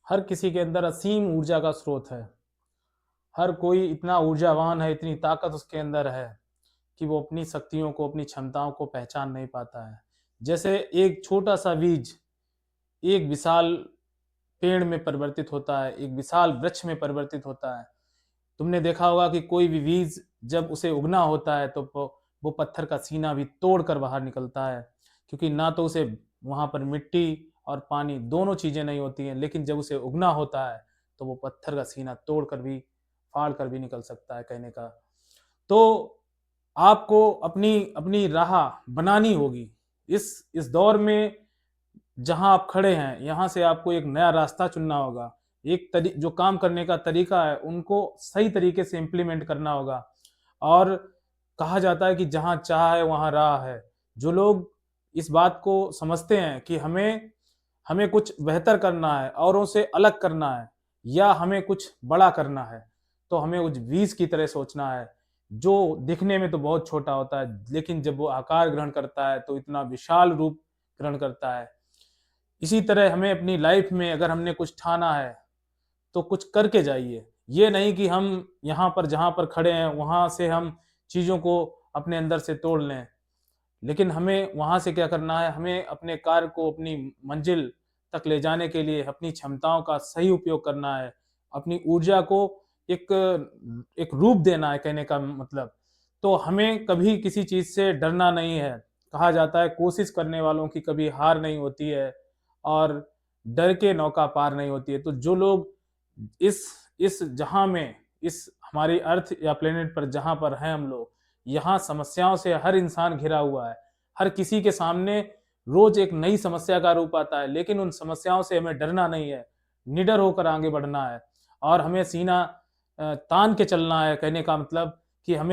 हर किसी के अंदर असीम ऊर्जा का स्रोत है। हर कोई इतना ऊर्जावान है, इतनी ताकत उसके अंदर है कि वो अपनी शक्तियों को, अपनी क्षमताओं को पहचान नहीं पाता है। जैसे एक छोटा-सा बीज एक विशाल पेड़ में परिवर्तित होता है, एक विशाल वृक्ष में परिवर्तित होता है। तुमने देखा होगा कि कोई भी बीज जब उसे उगना होता है तो वो पत्थर का सीना भी तोड़कर बाहर निकलता है, क्योंकि ना तो उसे वहाँ पर मिट्टी और पानी दोनों चीज़ें नहीं होती हैं, लेकिन जब उसे उगना होता है तो वो पत्थर का सीना तोड़कर भी, फाड़ कर भी निकल सकता है कहने का। तो आपको अपनी अपनी राह बनानी होगी। इस दौर में जहाँ आप खड़े हैं, यहाँ से आपको एक नया रास्ता चुनना होगा। एक तरी जो काम करने का तरीका है, उनको सही तरीके से इम्प्लीमेंट करना होगा। और कहा जाता है कि जहाँ चाह है, वहाँ राह है। जो लोग इस बात को समझते हैं कि हमें हमें कुछ बेहतर करना है, औरों से अलग करना है या हमें कुछ बड़ा करना है, तो हमें उस बीज की तरह सोचना है, जो दिखने में तो बहुत छोटा होता है, लेकिन जब वो आकार ग्रहण करता है, तो इतना विशाल रूप ग्रहण करता है। इसी तरह हमें अपनी लाइफ में अगर हमने कुछ ठाना है, तो कुछ करके जाइए। ये नहीं कि हम यहाँ पर जहाँ पर खड़े हैं, वहाँ से हम चीज़ों को अपने अंदर से तोड़ लें। लेकिन हमें वहाँ से क्या करना है, हमें अपने कार्य को अपनी मंजिल तक ले जाने के लिए अपनी क्षमताओं का सही उपयोग करना है। अपनी ऊर्जा को एक एक रूप देना है कहने का मतलब। तो हमें कभी किसी चीज़ से डरना नहीं है। कहा जाता है कोशिश करने वालों की कभी हार नहीं होती है और डर के नौका पार नहीं होती है। तो जो लोग इस इस जहाँ में, इस हमारी अर्थ या प्लेनेट पर जहाँ पर हैं हम लोग, यहाँ समस्याओं से हर इंसान घिरा हुआ है। हर किसी के सामने रोज एक नई समस्या का रूप आता है, लेकिन उन समस्याओं से हमें डरना नहीं है, निडर होकर आगे बढ़ना है और हमें सीना तान के चलना है। कहने का मतलब कि हमें